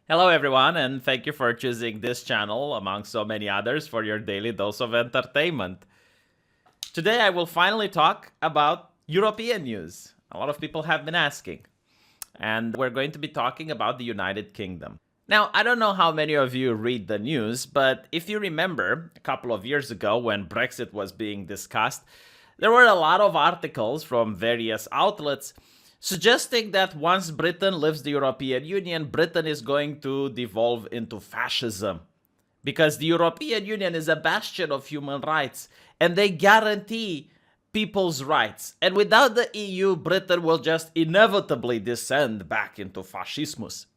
Hello, everyone, and thank you for choosing this channel, among so many others, for your daily dose of entertainment. Today, I will finally talk about European news. A lot of people have been asking, and we're going to be talking about the United Kingdom. Now, I don't know how many of you read the news, but if you remember, a couple of years ago when Brexit was being discussed, there were a lot of articles from various outlets suggesting that once Britain leaves the European Union, Britain is going to devolve into fascism. Because the European Union is a bastion of human rights, and they guarantee people's rights. And without the EU, Britain will just inevitably descend back into fascismus.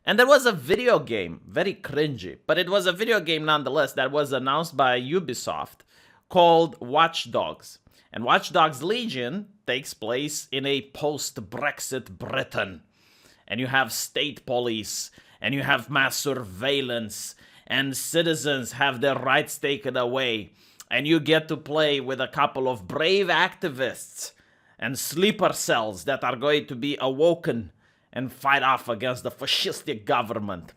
And there was a video game, very cringy, but it was a video game nonetheless that was announced by Ubisoft called Watch Dogs. And Watch Dogs Legion takes place in a post-Brexit Britain. And you have state police, and you have mass surveillance, and citizens have their rights taken away. And you get to play with a couple of brave activists and sleeper cells that are going to be awoken and fight off against the fascistic government.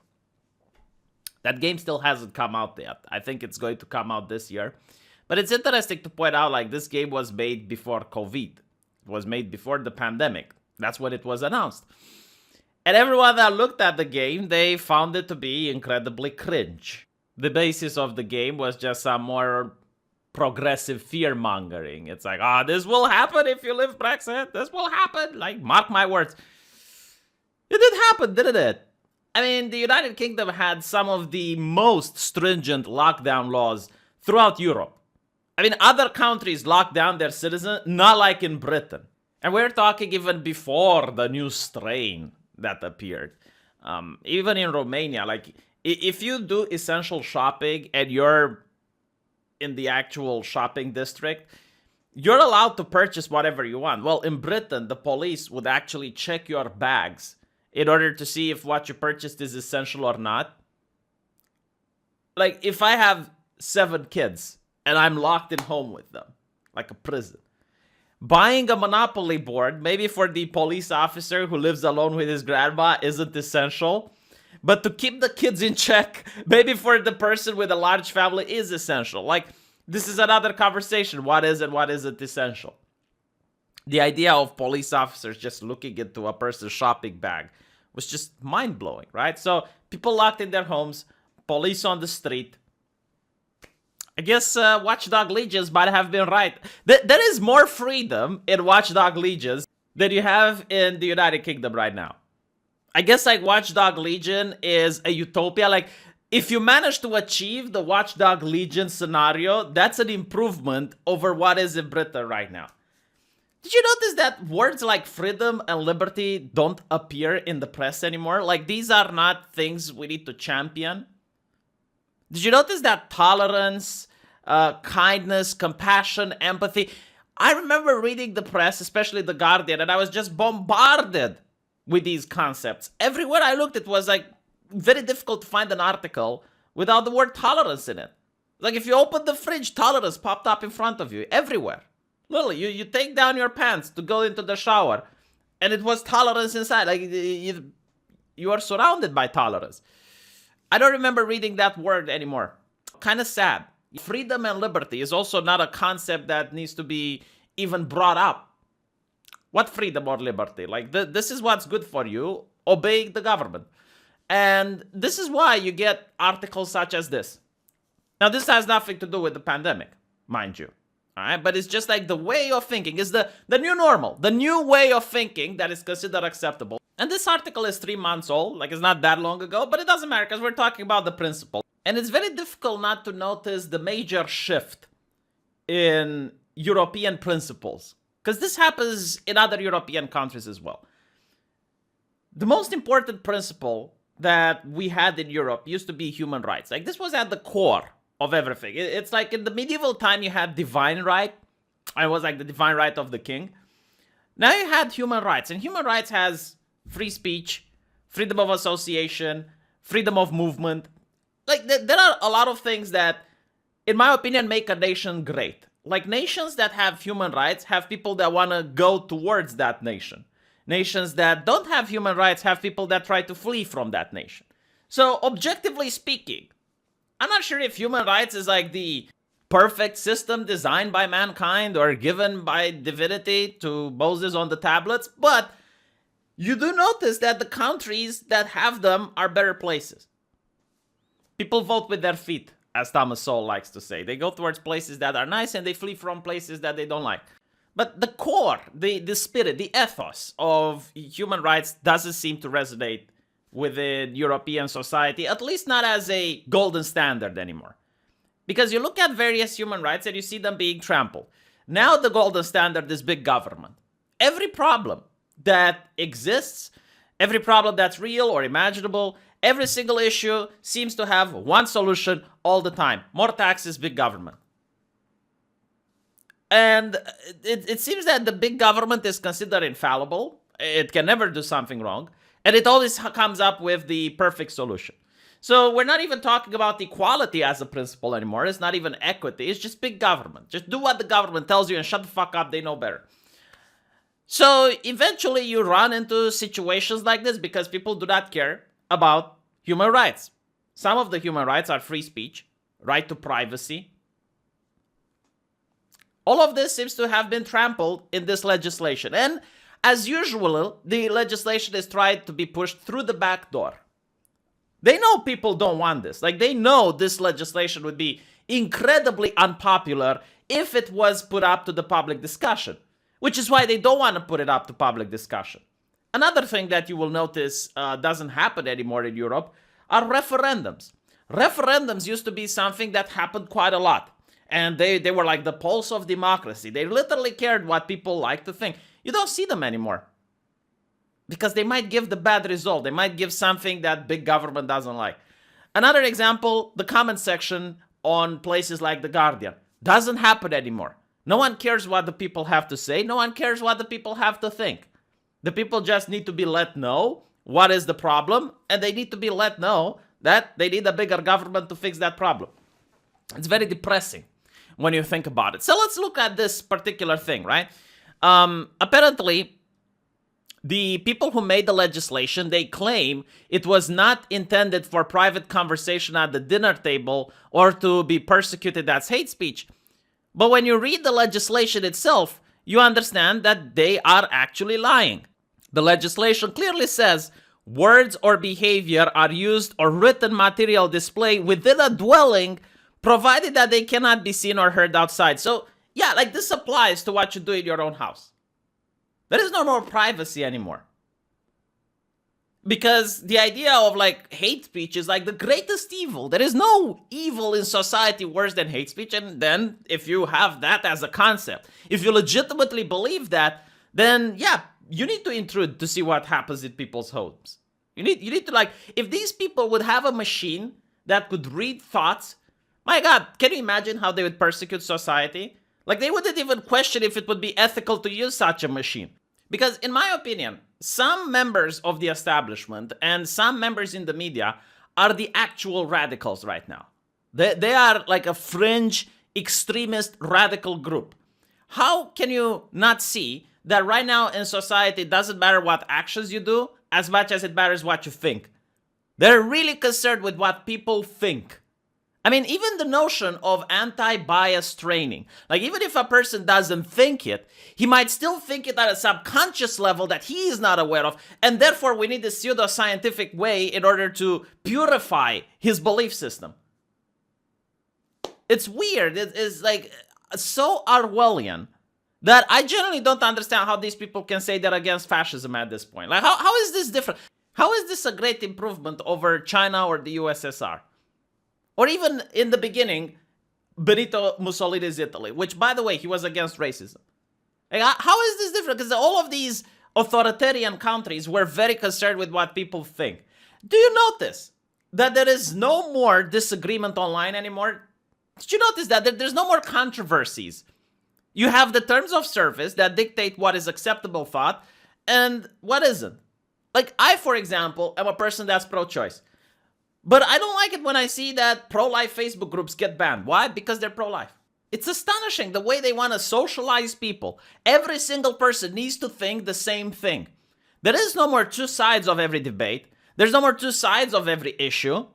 That game still hasn't come out yet. I think it's going to come out this year. But it's interesting to point out, like, this game was made before COVID. It was made before the pandemic. That's when it was announced. And everyone that looked at the game, they found it to be incredibly cringe. The basis of the game was just some more progressive fear-mongering. It's like, this will happen if you leave Brexit. This will happen. Like, mark my words. It did happen, didn't it? I mean, the United Kingdom had some of the most stringent lockdown laws throughout Europe. I mean, other countries locked down their citizens, not like in Britain. And we're talking even before the new strain that appeared. Even in Romania, like, if you do essential shopping and you're in the actual shopping district, you're allowed to purchase whatever you want. Well, in Britain, the police would actually check your bags in order to see if what you purchased is essential or not. Like, if I have 7 kids and I'm locked in home with them, like a prison, buying a Monopoly board, maybe for the police officer who lives alone with his grandma, isn't essential. But to keep the kids in check, maybe for the person with a large family, is essential. Like, this is another conversation. What is and what isn't essential? The idea of police officers just looking into a person's shopping bag was just mind-blowing, right? So people locked in their homes, police on the street. I guess Watchdog Legions might have been right. There is more freedom in Watchdog Legions than you have in the United Kingdom right now. I guess, like, Watchdog Legion is a utopia. Like, if you manage to achieve the Watchdog Legion scenario, that's an improvement over what is in Britain right now. Did you notice that words like freedom and liberty don't appear in the press anymore? Like, these are not things we need to champion. Did you notice that tolerance, kindness, compassion, empathy? I remember reading the press, especially The Guardian, and I was just bombarded with these concepts. Everywhere I looked, it was like very difficult to find an article without the word tolerance in it. Like, if you open the fridge, tolerance popped up in front of you everywhere. Literally, you take down your pants to go into the shower, and it was tolerance inside. Like, you are surrounded by tolerance. I don't remember reading that word anymore. Kind of sad. Freedom and liberty is also not a concept that needs to be even brought up. What freedom or liberty? Like, this is what's good for you, obeying the government. And this is why you get articles such as this. Now, this has nothing to do with the pandemic, mind you. All right, but it's just like the way of thinking is the new normal, the new way of thinking that is considered acceptable. And this article is 3 months old, like, it's not that long ago, but it doesn't matter because we're talking about the principle. And it's very difficult not to notice the major shift in European principles, because this happens in other European countries as well. The most important principle that we had in Europe used to be human rights. Like, this was at the core of everything. It's like in the medieval time you had divine right. It was like the divine right of the king. Now you had human rights, and human rights has free speech, freedom of association, freedom of movement. Like, there are a lot of things that, in my opinion, make a nation great. Like, nations that have human rights have people that want to go towards that nation. Nations that don't have human rights have people that try to flee from that nation. So, objectively speaking, I'm not sure if human rights is like the perfect system designed by mankind or given by divinity to Moses on the tablets, but you do notice that the countries that have them are better places. People vote with their feet, as Thomas Sowell likes to say. They go towards places that are nice and they flee from places that they don't like. But the core, the spirit, the ethos of human rights doesn't seem to resonate within European society, at least not as a golden standard anymore. Because you look at various human rights and you see them being trampled. Now the golden standard is big government. Every problem that exists, every problem that's real or imaginable, every single issue seems to have one solution all the time. More taxes, big government. And it seems that the big government is considered infallible. It can never do something wrong. And it always comes up with the perfect solution. So we're not even talking about equality as a principle anymore. It's not even equity. It's just big government. Just do what the government tells you and shut the fuck up. They know better. So eventually you run into situations like this because people do not care about human rights. Some of the human rights are free speech, right to privacy. All of this seems to have been trampled in this legislation. And as usual, the legislation is tried to be pushed through the back door. They know people don't want this. Like, they know this legislation would be incredibly unpopular if it was put up to the public discussion, which is why they don't want to put it up to public discussion. Another thing that you will notice doesn't happen anymore in Europe are referendums. Referendums used to be something that happened quite a lot. And they were like the pulse of democracy. They literally cared what people like to think. You don't see them anymore. Because they might give the bad result. They might give something that big government doesn't like. Another example, the comment section on places like The Guardian. Doesn't happen anymore. No one cares what the people have to say. No one cares what the people have to think. The people just need to be let know what is the problem. And they need to be let know that they need a bigger government to fix that problem. It's very depressing when you think about it. So let's look at this particular thing, right? Apparently, the people who made the legislation, they claim it was not intended for private conversation at the dinner table or to be persecuted as hate speech. But when you read the legislation itself, you understand that they are actually lying. The legislation clearly says words or behavior are used or written material display within a dwelling, provided that they cannot be seen or heard outside. So, yeah, like this applies to what you do in your own house. There is no more privacy anymore. Because the idea of like hate speech is like the greatest evil. There is no evil in society worse than hate speech. And then if you have that as a concept, if you legitimately believe that, then yeah, you need to intrude to see what happens in people's homes. You need to like, if these people would have a machine that could read thoughts, my God, can you imagine how they would persecute society? Like they wouldn't even question if it would be ethical to use such a machine. Because in my opinion, some members of the establishment and some members in the media are the actual radicals right now. They are like a fringe, extremist, radical group. How can you not see that right now in society it doesn't matter what actions you do as much as it matters what you think? They're really concerned with what people think. I mean, even the notion of anti-bias training, like even if a person doesn't think it, he might still think it at a subconscious level that he is not aware of, and therefore we need a pseudo-scientific way in order to purify his belief system. It's weird. It is like so Orwellian that I generally don't understand how these people can say they're against fascism at this point. Like, how is this different? How is this a great improvement over China or the USSR? Or even in the beginning, Benito Mussolini's Italy, which, by the way, he was against racism. Like, how is this different? Because all of these authoritarian countries were very concerned with what people think. Do you notice that there is no more disagreement online anymore? Did you notice that there's no more controversies? You have the terms of service that dictate what is acceptable thought and what isn't. Like, I, for example, am a person that's pro-choice. But I don't like it when I see that pro-life Facebook groups get banned. Why? Because they're pro-life. It's astonishing the way they want to socialize people. Every single person needs to think the same thing. There is no more two sides of every debate. There's no more two sides of every issue.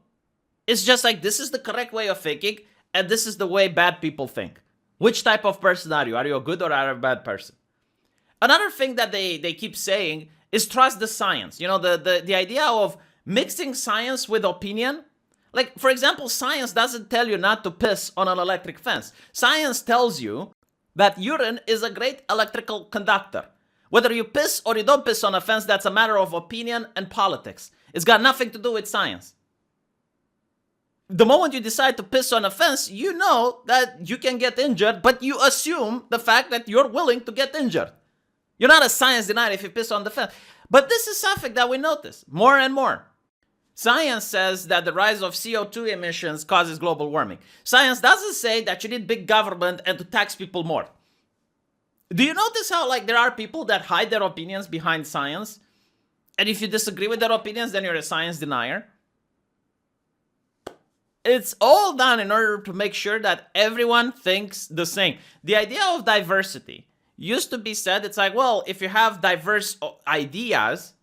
It's just like, this is the correct way of thinking, and this is the way bad people think. Which type of person are you? Are you a good or are you a bad person? Another thing that they keep saying is trust the science. You know, the idea of mixing science with opinion. Like, for example, science doesn't tell you not to piss on an electric fence. Science tells you that urine is a great electrical conductor. Whether you piss or you don't piss on a fence, that's a matter of opinion and politics. It's got nothing to do with science. The moment you decide to piss on a fence, you know that you can get injured, but you assume the fact that you're willing to get injured. You're not a science denier if you piss on the fence. But this is something that we notice more and more. Science says that the rise of CO2 emissions causes global warming. Science doesn't say that you need big government and to tax people more. Do you notice how, like, there are people that hide their opinions behind science? And if you disagree with their opinions, then you're a science denier? It's all done in order to make sure that everyone thinks the same. The idea of diversity used to be said, it's like, well, if you have diverse ideas,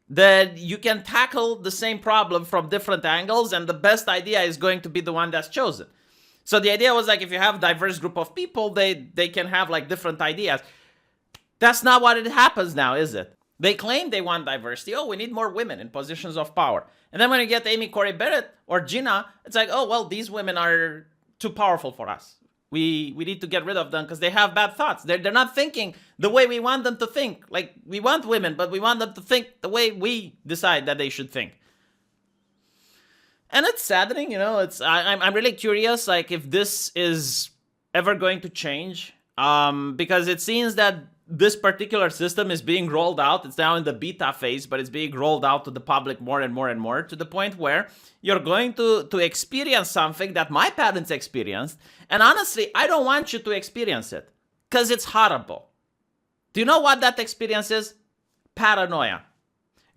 then you can tackle the same problem from different angles, and the best idea is going to be the one that's chosen. So the idea was like, if you have a diverse group of people, they can have like different ideas. That's not what it happens now, is it? They claim they want diversity. Oh, we need more women in positions of power. And then when you get Amy Coney Barrett or Gina, it's like, oh, well, these women are too powerful for us. We need to get rid of them because they have bad thoughts. They're not thinking the way we want them to think. Like, we want women, but we want them to think the way we decide that they should think. And it's saddening, you know. I'm really curious, like, if this is ever going to change, because it seems that this particular system is being rolled out. It's now in the beta phase, but it's being rolled out to the public more and more and more, to the point where you're going to experience something that my parents experienced. And honestly, I don't want you to experience it because it's horrible. Do you know what that experience is? Paranoia.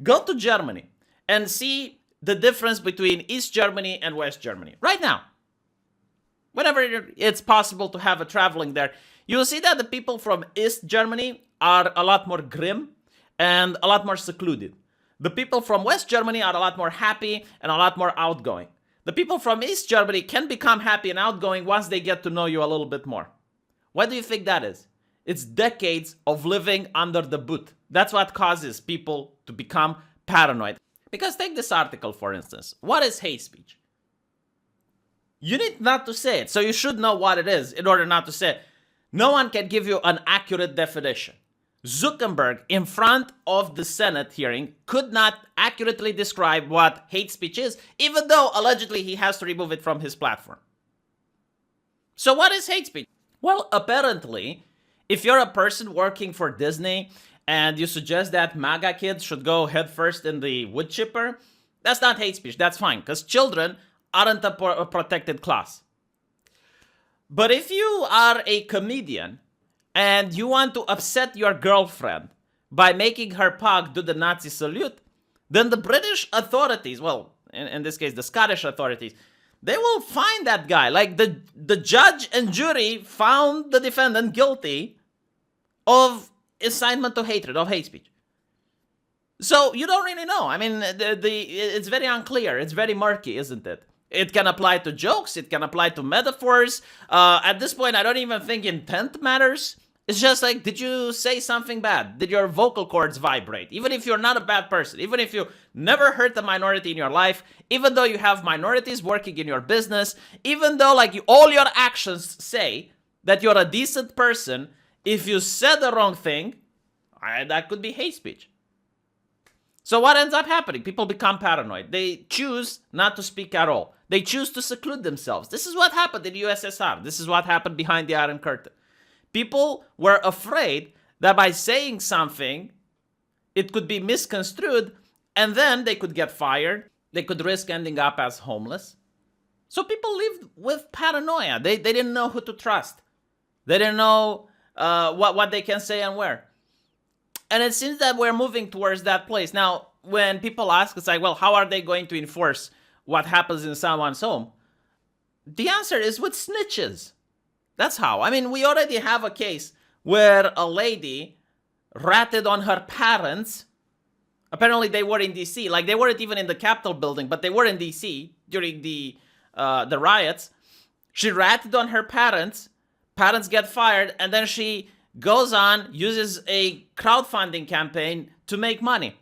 Go to Germany and see the difference between East Germany and West Germany right now. Whenever it's possible to have a traveling there, you'll see that the people from East Germany are a lot more grim and a lot more secluded. The people from West Germany are a lot more happy and a lot more outgoing. The people from East Germany can become happy and outgoing once they get to know you a little bit more. Why do you think that is? It's decades of living under the boot. That's what causes people to become paranoid. Because take this article, for instance. What is hate speech? You need not to say it, so you should know what it is in order not to say it. No one can give you an accurate definition. Zuckerberg, in front of the Senate hearing, could not accurately describe what hate speech is, even though allegedly he has to remove it from his platform. So what is hate speech? Well, apparently, if you're a person working for Disney and you suggest that MAGA kids should go headfirst in the wood chipper, that's not hate speech. That's fine, because children aren't a protected class. But if you are a comedian and you want to upset your girlfriend by making her pug do the Nazi salute, then the British authorities, well, in this case, the Scottish authorities, they will find that guy. Like, the judge and jury found the defendant guilty of incitement to hatred, of hate speech. So you don't really know. I mean, it's very unclear. It's very murky, isn't it? It can apply to jokes. It can apply to metaphors. At this point, I don't even think intent matters. It's just like, did you say something bad? Did your vocal cords vibrate? Even if you're not a bad person, even if you never hurt a minority in your life, even though you have minorities working in your business, even though like all your actions say that you're a decent person, if you said the wrong thing, that could be hate speech. So what ends up happening? People become paranoid. They choose not to speak at all. They choose to seclude themselves. This is what happened in the USSR. This is what happened behind the Iron Curtain. People were afraid that by saying something, it could be misconstrued, and then they could get fired. They could risk ending up as homeless. So people lived with paranoia. They didn't know who to trust. They didn't know what they can say and where. And it seems that we're moving towards that place. Now, when people ask, it's like, well, how are they going to enforce what happens in someone's home? The answer is with snitches. That's how. I mean, we already have a case where a lady ratted on her parents Apparently, they were in D.C. Like, they weren't even in the Capitol building, but they were in D.C. during the riots. She ratted on her parents. Parents get fired, and then she goes on, uses a crowdfunding campaign to make money.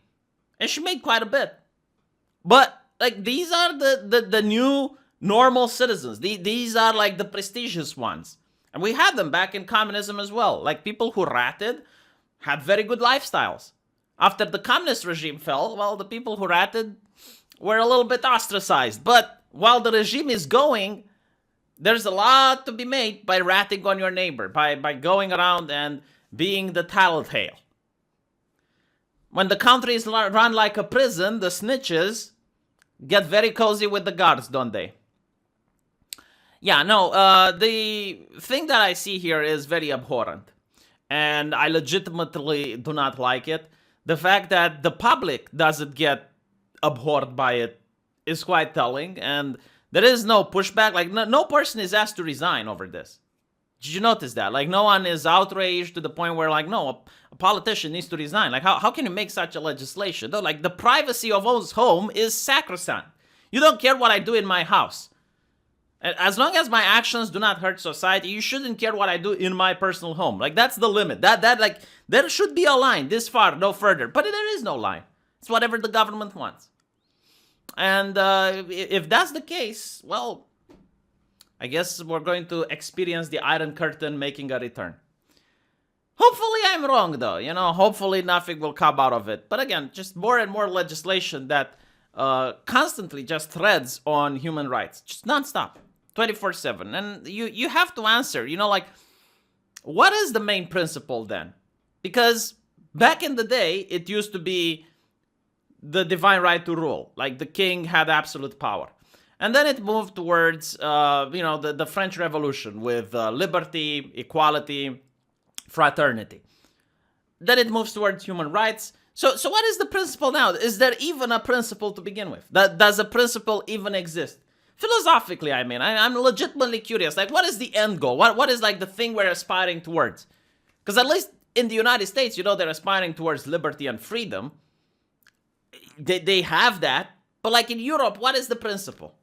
And she made quite a bit. But, like, these are the new normal citizens. These are, like, the prestigious ones. And we had them back in communism as well. Like, people who ratted had very good lifestyles. After the communist regime fell, well, the people who ratted were a little bit ostracized. But while the regime is going, there's a lot to be made by ratting on your neighbor, by going around and being the tattletale. When the country is run like a prison, the snitches get very cozy with the guards, don't they? Yeah, no, the thing that I see here is very abhorrent. And I legitimately do not like it. The fact that the public doesn't get abhorred by it is quite telling. And there is no pushback. Like, no person is asked to resign over this. Did you notice that? Like, no one is outraged to the point where, like, no, a politician needs to resign. Like, how can you make such a legislation? Though, like, the privacy of one's home is sacrosanct. You don't care what I do in my house. As long as my actions do not hurt society, you shouldn't care what I do in my personal home. Like, that's the limit. Like, there should be a line this far, no further. But there is no line. It's whatever the government wants. And if that's the case, well, I guess we're going to experience the Iron Curtain making a return. Hopefully I'm wrong, though. You know, hopefully nothing will come out of it. But again, just more and more legislation that constantly just treads on human rights. Just nonstop. 24/7. And you have to answer, you know, like, what is the main principle then? Because back in the day, it used to be the divine right to rule. Like, the king had absolute power. And then it moved towards, the French Revolution with liberty, equality, fraternity. Then it moves towards human rights. So what is the principle now? Is there even a principle to begin with? Does a principle even exist? Philosophically, I mean, I'm legitimately curious. Like, what is the end goal? What is, like, the thing we're aspiring towards? Because at least in the United States, you know, they're aspiring towards liberty and freedom. They have that. But, like, in Europe, what is the principle?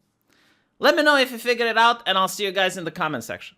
Let me know if you figure it out, and I'll see you guys in the comment section.